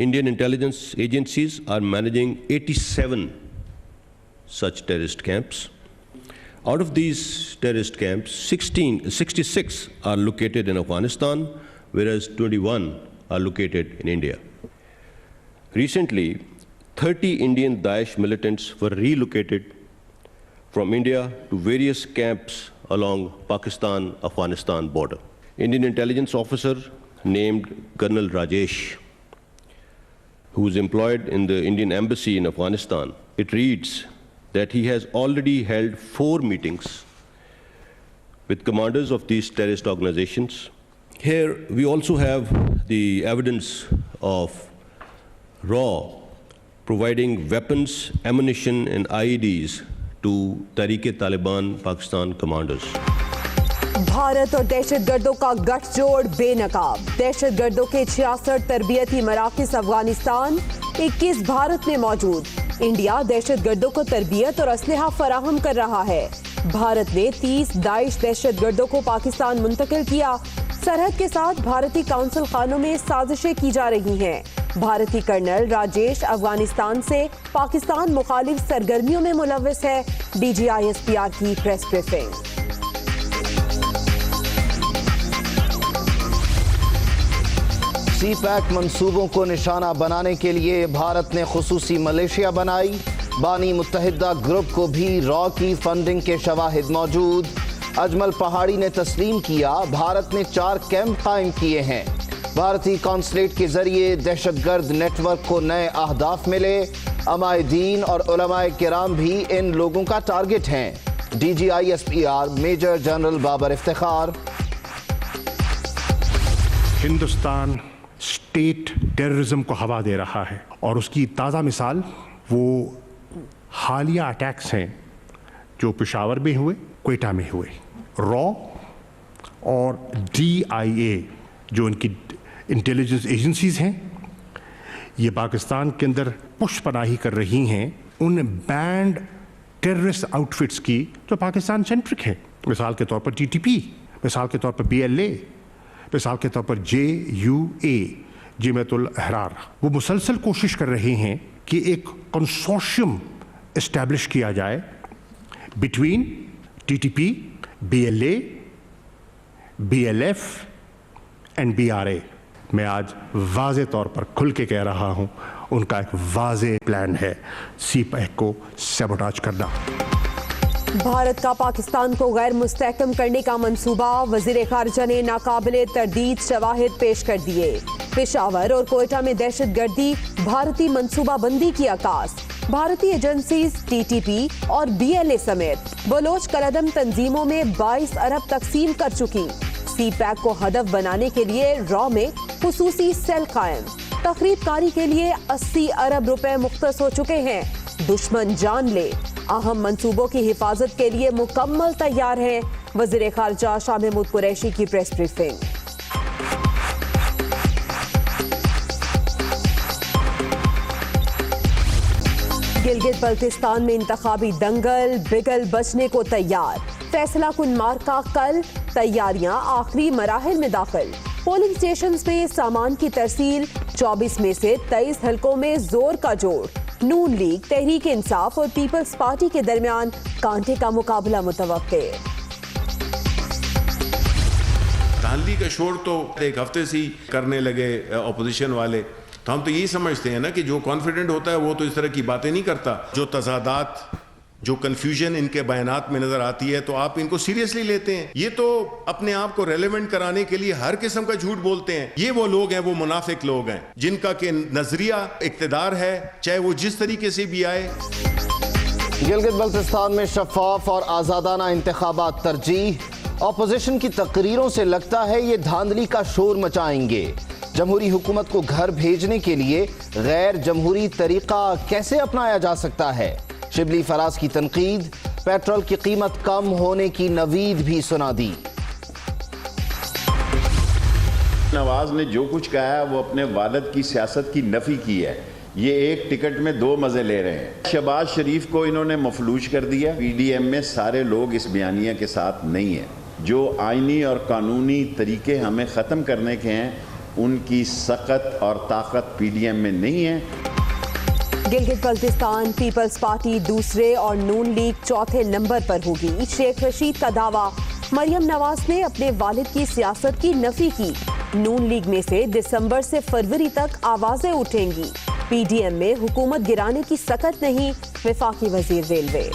Indian intelligence agencies are managing 87 such terrorist camps. Out of these terrorist camps, 66 are located in Afghanistan, whereas 21 are located in India. Recently, 30 Indian Daesh militants were relocated from India to various camps along Pakistan-Afghanistan border. Indian intelligence officer named Colonel Rajesh, who is employed in the Indian embassy in Afghanistan, it reads that he has already held 4 meetings with commanders of these terrorist organizations. Here we also have the evidence of RAW providing weapons, ammunition and IEDs to Tehreek-e-Taliban Pakistan commanders. Bharat اور دہشت گردوں کا گٹھ جوڑ بے نقاب. دہشت گردوں کے 66 تربیتی مراکز افغانستان، 21 بھارت میں موجود. انڈیا دہشت گردوں کو تربیت اور اسلحہ فراہم کر رہا ہے. بھارت نے 30 داعش دہشت گردوں کو پاکستان منتقل کیا. سرحد کے ساتھ بھارتی قونصل خانوں میں سازشیں کی جا رہی ہیں. بھارتی کرنل راجیش افغانستان سے پاکستان مخالف سرگرمیوں میں ملوث ہے. DGISPR کی پریس بریفنگ. سی پیک منصوبوں کو نشانہ بنانے کے لیے بھارت نے خصوصی ملیشیا بنائی. بانی متحدہ گروپ کو بھی را کی فنڈنگ کے شواہد موجود. اجمل پہاڑی نے تسلیم کیا بھارت نے 4 کیمپ قائم کیے ہیں. بھارتی کونسلیٹ کے ذریعے دہشت گرد نیٹ ورک کو نئے اہداف ملے. علماء دین اور علماء کرام بھی ان لوگوں کا ٹارگٹ ہیں. DGISPR major general Babar Iftikhar. Hindustan state terrorism کو ہوا دے رہا ہے اور اس کی تازہ مثال وہ حالیہ اٹیکس ہیں جو پشاور میں ہوئے، کوئٹہ میں ہوئے. را اور DIA جو ان کی انٹیلیجنس ایجنسیز ہیں، یہ پاکستان کے اندر پش پناہی کر رہی ہیں ان بینڈ ٹیررسٹ آؤٹ فٹس کی جو پاکستان سینٹرک ہیں. مثال کے طور پر TTP، مثال کے طور پر BLA، مثال کے طور پر JUA جمعیت الاحرار. وہ مسلسل کوشش کر رہے ہیں کہ ایک کنسورشیم اسٹیبلش کیا جائے between TTP، BLA، BLF and BRA. میں آج واضح طور پر کھل کے کہہ رہا ہوں ان کا ایک واضح پلان ہے سی پیک کو سیبوٹاج کرنا. بھارت کا پاکستان کو غیر مستحکم کرنے کا منصوبہ. وزیر خارجہ نے ناقابل تردید شواہد پیش کر دیے. پشاور اور کوئٹہ میں دہشت گردی بھارتی منصوبہ بندی کی عکاس. بھارتی ایجنسیز TTP اور BLA سمیت بلوچ کالعدم تنظیموں میں 22 ارب تقسیم کر چکی. سی پیک کو ہدف بنانے کے لیے را میں خصوصی سیل قائم. تخریب کاری کے لیے 80 ارب روپے مختص ہو چکے ہیں. دشمن جان لے، اہم منصوبوں کی حفاظت کے لیے مکمل تیار ہیں. وزیر خارجہ شاہ محمود قریشی کی پریس بریفنگ. گلگت بلتستان میں انتخابی دنگل، بگل بچنے کو تیار. فیصلہ کن مارکا کل، تیاریاں آخری مراحل میں داخل. پولنگ سٹیشنز میں سامان کی ترسیل. 24 میں سے 23 حلقوں میں زور کا جوڑ. نون لیگ، تحریک انصاف اور پیپلز پارٹی کے درمیان کانٹے کا مقابلہ متوقع. دھاندلی کا شور تو ایک ہفتے سے ہی کرنے لگے اپوزیشن والے. تو ہم تو یہی سمجھتے ہیں نا کہ جو کانفیڈنٹ ہوتا ہے وہ تو اس طرح کی باتیں نہیں کرتا. جو تضادات، جو کنفیوژن ان کے بیانات میں نظر آتی ہے تو آپ ان کو سیریسلی لیتے ہیں. یہ تو اپنے آپ کو ریلیونٹ کرانے کے لیے ہر قسم کا جھوٹ بولتے ہیں. یہ وہ لوگ ہیں، وہ منافق لوگ ہیں جن کا کہ نظریہ اقتدار ہے، چاہے وہ جس طریقے سے بھی آئے. گلگت بلتستان میں شفاف اور آزادانہ انتخابات ترجیح. اپوزیشن کی تقریروں سے لگتا ہے یہ دھاندلی کا شور مچائیں گے. جمہوری حکومت کو گھر بھیجنے کے لیے غیر جمہوری طریقہ کیسے اپنایا جا سکتا ہے؟ شبلی فراز کی تنقید. پیٹرول کی قیمت کم ہونے کی نوید بھی سنا دی. نواز نے جو کچھ کہا ہے وہ اپنے والد کی سیاست کی نفی کی ہے. یہ ایک ٹکٹ میں 2 مزے لے رہے ہیں. شہباز شریف کو انہوں نے مفلوج کر دیا. PDM میں سارے لوگ اس بیانیہ کے ساتھ نہیں ہیں. جو آئینی اور قانونی طریقے ہمیں ختم کرنے کے ہیں ان کی سخت اور طاقت پی ڈی ایم میں نہیں ہے. گلگت بلتستان پیپلز پارٹی دوسرے اور نون لیگ چوتھے نمبر پر ہوگی. شیخ رشید کا دعویٰ. مریم نواز نے اپنے والد کی سیاست کی نفی کی. نون لیگ میں سے دسمبر سے فروری تک آوازیں اٹھیں گی. پی ڈی ایم میں حکومت گرانے کی سکت نہیں. وفاقی وزیر ریلوے.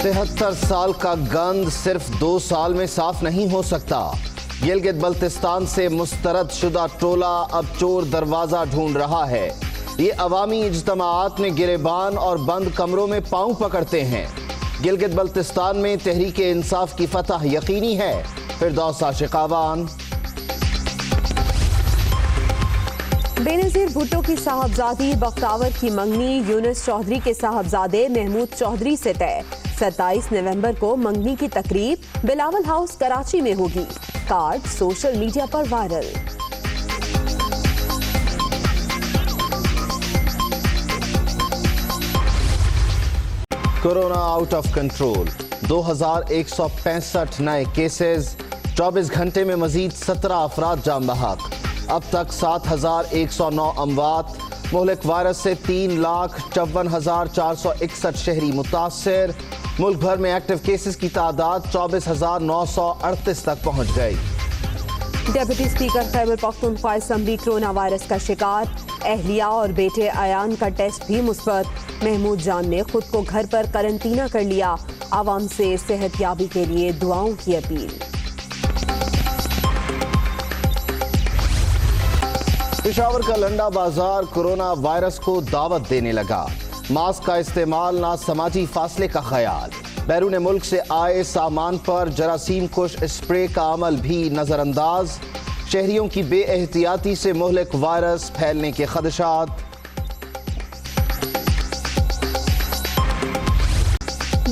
تہتر سال کا گند صرف 2 سال میں صاف نہیں ہو سکتا. گلگت بلتستان سے مسترد شدہ ٹولہ اب چور دروازہ ڈھونڈ رہا ہے. یہ عوامی اجتماعات میں گریبان اور بند کمروں میں پاؤں پکڑتے ہیں. گلگت بلتستان میں تحریک انصاف کی فتح یقینی ہے. فردوس عاشقاوان. بینظیر بھٹو کی صاحبزادی بختاور کی منگنی یونس چودھری کے صاحبزادے محمود چودھری سے طے. 27 نومبر کو منگنی کی تقریب بلاول ہاؤس کراچی میں ہوگی. Card social media per viral. Corona out of control. 2165 نئے کیسز. 24 گھنٹے میں مزید 17 افراد جاں بحق. اب تک 7109 اموات. مہلک وائرس سے 3,54,461 شہری متاثر. ملک بھر میں ایکٹیو کیسز کی تعداد 24,938 تک پہنچ گئی. Deputy speaker Khyber Pakhtunkhwa assembly corona virus کا شکار. اہلیہ اور بیٹے ایان کا ٹیسٹ بھی مثبت. محمود جان نے خود کو گھر پر قرنطینہ کر لیا. عوام سے صحت یابی کے لیے دعاؤں کی اپیل. پشاور کا لنڈا بازار کورونا وائرس کو دعوت دینے لگا. ماسک کا استعمال نہ سماجی فاصلے کا خیال. بیرون ملک سے آئے سامان پر جراثیم کش اسپرے کا عمل بھی نظر انداز. شہریوں کی بے احتیاطی سے مہلک وائرس پھیلنے کے خدشات.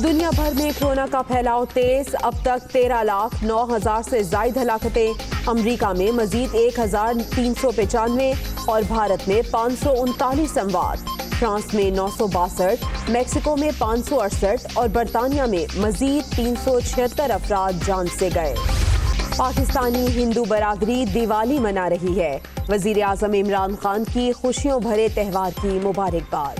دنیا بھر میں کورونا کا پھیلاؤ تیز. اب تک 13,09,000 سے زائد ہلاکتیں. امریکہ میں مزید 1,395 اور بھارت میں 539 اموات. فرانس میں 962, میکسیکو میں 568 اور برطانیہ میں مزید 376 افراد جان سے گئے. پاکستانی ہندو برادری دیوالی منا رہی ہے. وزیر اعظم عمران خان کی خوشیوں بھرے تہوار کی مبارکباد.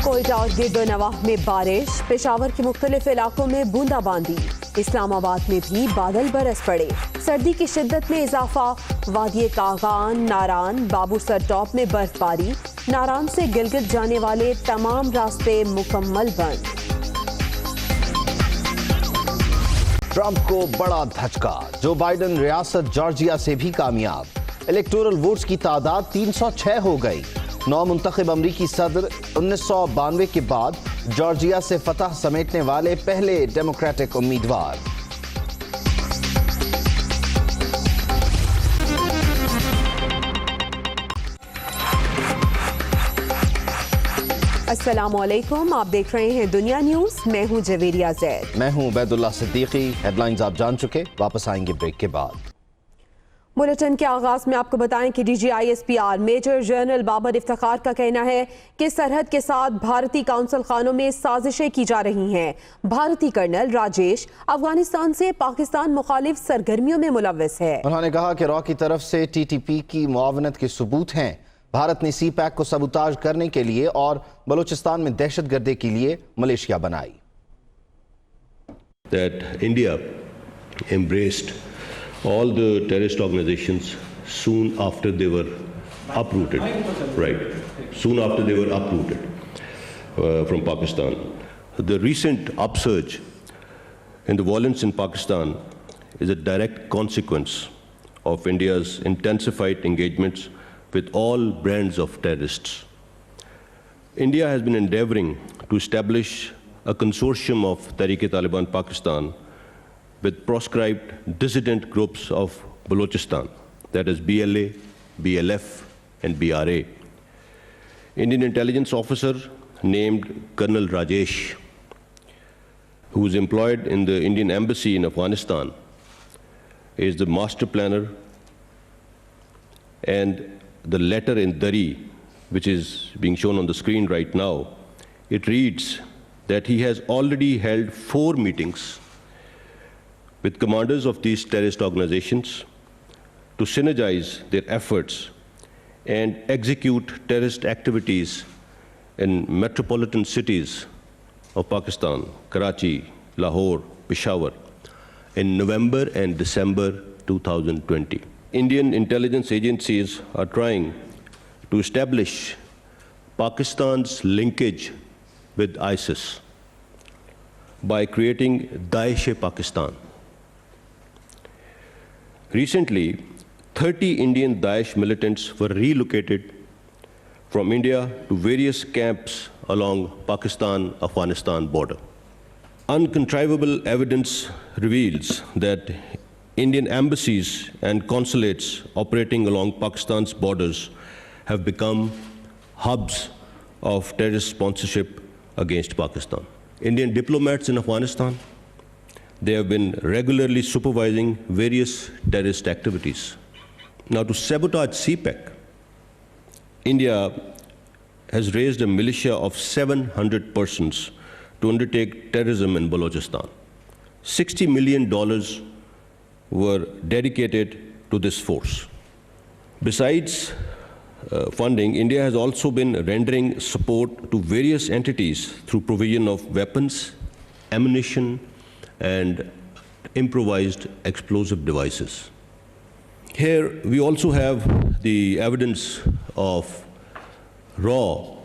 کوئٹہ اور گرد و نواح میں بارش. پشاور کے مختلف علاقوں میں بوندا باندی. اسلام آباد میں بھی بادل برس پڑے. سردی کی شدت میں اضافہ. وادی کاغان، ناران، بابو سر ٹاپ میں برف باری. ناران سے گلگت جانے والے تمام راستے مکمل بند. ٹرمپ کو بڑا دھچکا. جو بائیڈن ریاست جارجیا سے بھی کامیاب. الیکٹورل ووٹس کی تعداد 306 ہو گئی. نو منتخب امریکی صدر 1992 کے بعد جارجیا سے فتح سمیٹنے والے پہلے ڈیموکریٹک امیدوار. السلام علیکم، آپ دیکھ رہے ہیں دنیا نیوز. میں ہوں جویریہ زید. میں ہوں عبید اللہ صدیقی. ہیڈ لائنز آپ جان چکے. واپس آئیں گے بریک کے بعد. بلیٹن کے آغاز میں آپ کو بتائیں کہ D G I S P R major general Babar Iftikhar کا کہنا ہے کہ سرحد کے ساتھ بھارتی قونصل خانوں میں سازشیں کی جا رہی ہیں. بھارتی کرنل راجیش افغانستان سے پاکستان مخالف سرگرمیوں میں ملوث ہے. انہوں نے کہا کہ را کی طرف سے ٹی ٹی پی کی معاونت کے ثبوت ہیں. بھارت نے سی پیک کو سبوتاژ کرنے کے لیے اور بلوچستان میں دہشت گردی کے لیے ملیشیا بنائی. That India embraced all the terrorist organizations soon after they were uprooted, right? Soon after they were uprooted from Pakistan. The recent upsurge in the violence in Pakistan is a direct consequence of India's intensified engagements with all brands of terrorists. India has been endeavoring to establish a consortium of Tehreek-e-Taliban Pakistan with proscribed dissident groups of Balochistan, that is BLA, BLF and BRA. Indian intelligence officer named Colonel Rajesh, who is employed in the Indian embassy in Afghanistan, is the master planner, and the letter in Dari which is being shown on the screen right now, it reads that he has already held 4 meetings with commanders of these terrorist organizations to synergize their efforts and execute terrorist activities in metropolitan cities of Pakistan, Karachi, Lahore, Peshawar, in November and December 2020. Indian intelligence agencies are trying to establish Pakistan's linkage with ISIS by creating Daesh-e-Pakistan. Recently, 30 Indian Daesh militants were relocated from India to various camps along Pakistan-Afghanistan border. Uncontrivable evidence reveals that Indian embassies and consulates operating along Pakistan's borders have become hubs of terrorist sponsorship against Pakistan. Indian diplomats in Afghanistan, they have been regularly supervising various terrorist activities. Now, to sabotage CPEC, India has raised a militia of 700 persons to undertake terrorism in Balochistan. $60 million were dedicated to this force. Besides funding, India has also been rendering support to various entities through provision of weapons, ammunition, and improvised explosive devices. Here we also have the evidence of RAW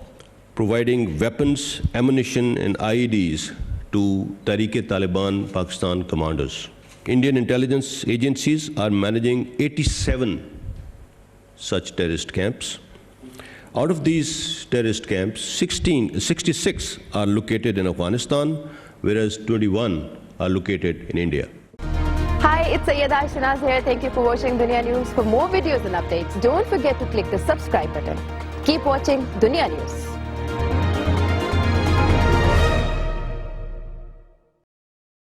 providing weapons, ammunition, and IEDs to Tehreek-e-Taliban Pakistan commanders. Indian intelligence agencies are managing 87 such terrorist camps. Out of these terrorist camps, 66 are located in Afghanistan, whereas 21 are located in India. Hi, it's Sayyeda Shanaz here. Thank you for watching Dunya News. For more videos and updates, don't forget to click the subscribe button. Keep watching Dunya News.